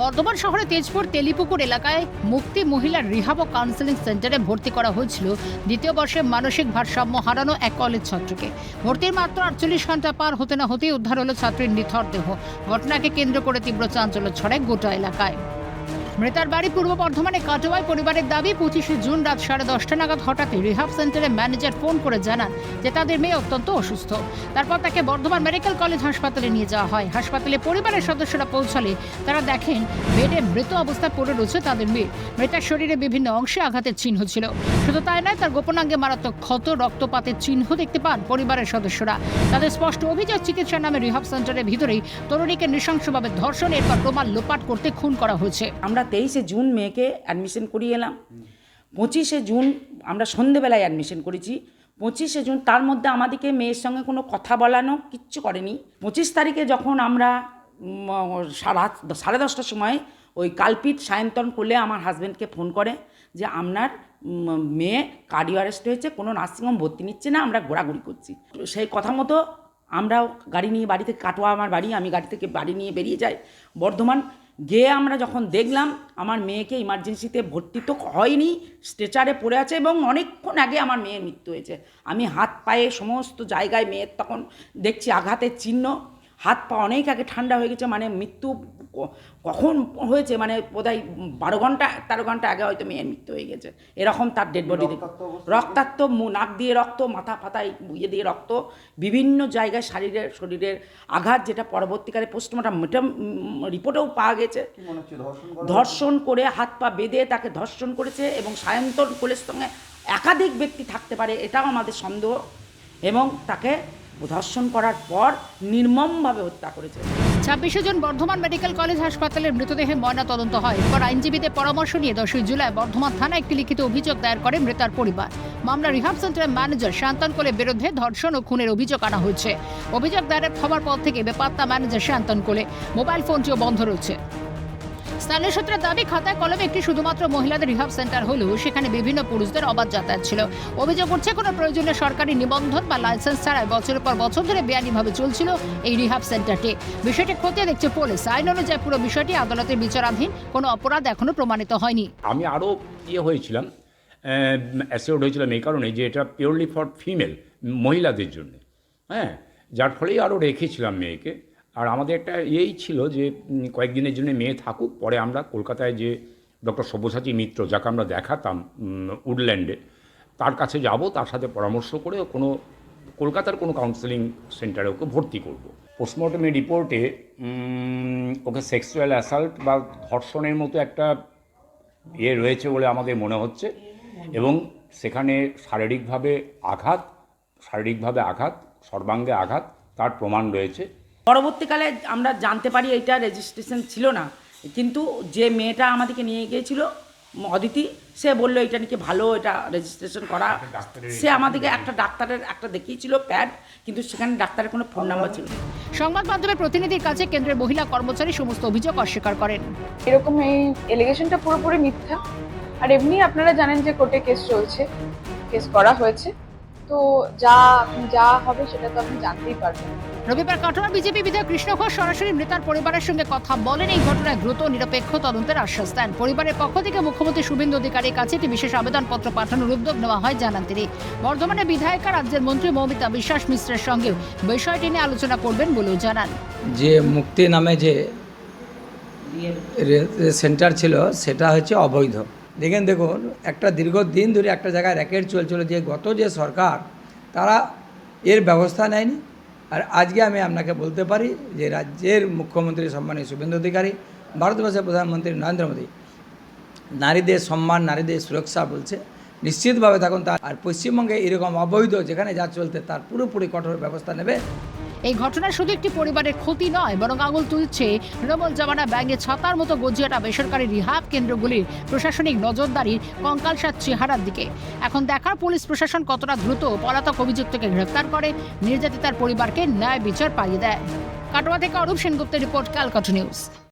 বর্ধমান শহরে তেজপুর তেলিপুকুর এলাকায় মুক্তি মহিলা রিহাব ও কাউন্সেলিং সেন্টারে ভর্তি করা হয়েছিল দ্বিতীয় বর্ষে মানসিক ভারসাম্য হারানো এক কলেজ ছাত্রকে। ভর্তির মাত্র 48 ঘন্টা পার হতে না হতেই উদ্ধার হলো ছাত্রীর নিথর দেহ। ঘটনাকে কেন্দ্র করে তীব্র চাঞ্চল্য ছড়ায় গোটা এলাকায়। মৃতার বাড়ি পূর্ব বর্ধমানে কাটোয়ায়। পরিবারের দাবি 25শে জুন রাত 10:30 নাগাদ হঠাৎই রিহাব সেন্টারে ম্যানেজার ফোন করে জানান যে তাদের মেয়ে অত্যন্ত অসুস্থ। তারপর তাকে বর্ধমান মেডিকেল কলেজ হাসপাতালে নিয়ে যাওয়া হয়। হাসপাতালে পরিবারের সদস্যরা পৌঁছালে তারা দেখেন বেডে মৃত অবস্থায় পড়ে রয়েছে তাদের মেয়ে। মৃতার শরীরে বিভিন্ন অংশে আঘাতের চিহ্ন ছিল। শুধু তাই নয়, তার গোপনাঙ্গে মারাত্মক ক্ষত, রক্তপাতের চিহ্ন দেখতে পান পরিবারের সদস্যরা। তাদের স্পষ্ট অভিযোগ, চিকিৎসার নামে রিহাব সেন্টারের ভিতরেই তরুণীকে নৃশংসভাবে ধর্ষণ, এরপর প্রমাণ লোপাট করতে খুন করা হয়েছে। আমরা 23শে জুন মেয়েকে অ্যাডমিশন করিয়ে এলাম। 25শে জুন আমরা সন্ধেবেলায় অ্যাডমিশন করেছি। 25শে জুন তার মধ্যে আমাদেরকে মেয়ের সঙ্গে কোনো কথা বলানো কিচ্ছু করেনি। 25 তারিখে যখন আমরা রাত 10:30টার সময় ওই কালপিট সায়ন্তন করলে আমার হাজব্যান্ডকে ফোন করে যে আপনার মেয়ে কার্ডিও অ্যারেস্ট হয়েছে, কোনো নার্সিংহোম ভর্তি নিচ্ছে না, আমরা ঘোরাঘুরি করছি। সেই কথা মতো আমরাও গাড়ি নিয়ে বাড়ি থেকে, কাটোয়া আমার বাড়ি, আমি গাড়ি থেকে বাড়ি নিয়ে বেরিয়ে যাই বর্ধমান। গিয়ে আমরা যখন দেখলাম আমার মেয়েকে ইমার্জেন্সিতে ভর্তি তো হয়নি, স্ট্রেচারে পড়ে আছে এবং অনেকক্ষণ আগে আমার মেয়ের মৃত্যু হয়েছে। আমি হাত পায়ে সমস্ত জায়গায় মেয়ের তখন দেখছি আঘাতের চিহ্ন, হাত পা অনেক আগে ঠান্ডা হয়ে গেছে। মানে মৃত্যু কখন হয়েছে, মানে বোধহয় 13 ঘন্টা আগে হয়তো মেয়ের মৃত্যু হয়ে গেছে। এরকম তার ডেড বডি, রক্তাক্ত, নাক দিয়ে রক্ত, মাথা ফাতায় ইয়ে দিয়ে রক্ত, বিভিন্ন জায়গায় শরীরের আঘাত, যেটা পরবর্তীকালে পোস্টমর্টম রিপোর্টেও পাওয়া গেছে। ধর্ষণ করে হাত পা বেঁধে তাকে ধর্ষণ করেছে এবং সায়ন্তন কোলের সঙ্গে একাধিক ব্যক্তি থাকতে পারে, এটাও আমাদের সন্দেহ। এবং তাকে ধর্ষণ করার পর নির্মমভাবে হত্যা করেছে। 26শে জুন বর্ধমান মেডিকেল কলেজ হাসপাতালের মৃতদেহে ময়না তদন্ত হয়। এরপর আইনজীবীদের পরামর্শ নিয়ে 10ই জুলাই বর্ধমান থানায় একটি লিখিত অভিযোগ দায়ের করে মৃতার পরিবার। মামলা রিহাব সেন্টারের ম্যানেজার শান্তন কোলের বিরুদ্ধে ধর্ষণ ও খুনের অভিযোগ আনা হয়েছে। অভিযোগ দায়ের হওয়ার পর থেকে বেপাত্তা ম্যানেজার শান্তন কোলে, মোবাইল ফোনটিও বন্ধ রয়েছে। স্থানীয় সূত্রের দাবি, খাতায় কলমে একটি শুধুমাত্র মহিলাদের রিহাব সেন্টার হলেও সেখানে বিভিন্ন পুরুষদের অবাধ যাতায়াত ছিল। অভিযোগ উঠছে কোনো প্রয়োজনীয় সরকারি নিবন্ধন বা লাইসেন্স ছাড়াই বছরের পর বছর ধরে বেআইনিভাবে চলছিল এই রিহাব সেন্টারটি। বিষয়টি খতিয়ে দেখছে পুলিশ। আইন অনুযায়ী পুরো বিষয়টি আদালতের বিচারাধীন, কোনো অপরাধ এখনো প্রমাণিত হয়নি। আমি আরও হয়েছিলাম, অ্যাসিওর্ড হয়েছিলাম এই কারণে যে এটা পিওরলি ফর ফিমেল, মহিলাদের জন্য, হ্যাঁ, যার ফলেই আরও রেখেছিলাম মেয়েকে। আর আমাদের একটা ছিল যে কয়েকদিনের জন্য মেয়ে থাকুক, পরে আমরা কলকাতায় যে ডক্টর সব্যসাচী মিত্র, যাকে আমরা দেখাতাম উডল্যান্ডে, তার কাছে যাব, তার সাথে পরামর্শ করে কলকাতার কোনো কাউন্সেলিং সেন্টারে ওকে ভর্তি করব। পোস্টমর্টমের রিপোর্টে ওকে সেক্সুয়াল অ্যাসাল্ট বা ধর্ষণের মতো একটা রয়েছে বলে আমাদের মনে হচ্ছে, এবং সেখানে শারীরিকভাবে আঘাত, সর্বাঙ্গে আঘাত, তার প্রমাণ রয়েছে। পরবর্তীকালে আমরা জানতে পারি এটা রেজিস্ট্রেশন ছিল না, কিন্তু যে মেয়েটা আমাদেরকে নিয়ে গিয়েছিল অদিতি, সে বললো এটা নাকি ভালো, এটা রেজিস্ট্রেশন করা। সে আমাদেরকে একটা ডাক্তারের একটা দেখিয়েছিল প্যাড, কিন্তু সেখানে ডাক্তারের কোনো ফোন নাম্বার ছিল না। সংবাদ মাধ্যমের প্রতিনিধির কাছে কেন্দ্রের মহিলা কর্মচারী সমস্ত অভিযোগ অস্বীকার করেন। এরকম এই এলিগেশনটা পুরোপুরি মিথ্যা। আর এমনি আপনারা জানেন যে কোর্টে কেস চলছে, কেস করা হয়েছে, তো যা হবে সেটা তো আপনি জানতেই পারবেন। রবিবার কাটোয়ার বিজেপি বিধায়ক কৃষ্ণ ঘোষ সরাসরি মৃতার পরিবারের সঙ্গে কথা বলেন। এই ঘটনায় দ্রুত নিরপেক্ষ তদন্তের আশ্বাস দেন। পরিবারের পক্ষ থেকে মুখ্যমন্ত্রী শুভেন্দু অধিকারীর কাছে একটি বিশেষ আবেদনপত্র পাঠানোর উদ্যোগ নেওয়া হয়, জানান তিনি। বর্ধমানে বিধায়িকা রাজ্যের মন্ত্রী মৌমিতা বিশ্বাস মিশ্রের সঙ্গে বিষয়টি নিয়ে আলোচনা করবেন বলেও জানান। যে মুক্তি নামে যে সেন্টার ছিল সেটা হচ্ছে অবৈধ। দেখুন, একটা দীর্ঘদিন ধরে একটা জায়গায় র্যাকেট চলছিল, যে গত যে সরকার তারা এর ব্যবস্থা নেয়নি। আর আজকে আমি আপনাকে বলতে পারি যে রাজ্যের মুখ্যমন্ত্রী সম্মানীয় শুভেন্দু অধিকারী, ভারতবর্ষের প্রধানমন্ত্রী নরেন্দ্র মোদী নারীদের সম্মান, নারীদের সুরক্ষা বলছে, নিশ্চিতভাবে থাকুন। আর পশ্চিমবঙ্গে এরকম অবৈধ যেখানে যা চলতে তার পুরোপুরি কঠোর ব্যবস্থা নেবে। এই ঘটনা শুধু একটি পরিবারের ক্ষতি নয়, বরং আঙুল তুলছে তৃণমূল জামানা ব্যাঙে ছাতার মতো গজিয়াটা বেসরকারি রিহাব কেন্দ্রগুলির প্রশাসনিক নজরদারির কঙ্কালসাৎ চেহারার দিকে। এখন দেখার পুলিশ প্রশাসন কতটা দ্রুত পলাতক অভিযুক্তকে গ্রেফতার করে, নির্যাতিতার পরিবারকে ন্যায় বিচার পাইয়ে দেয়। কাটোয়া থেকে অরূপ সেনগুপ্তের রিপোর্ট, ক্যালকাটা নিউজ।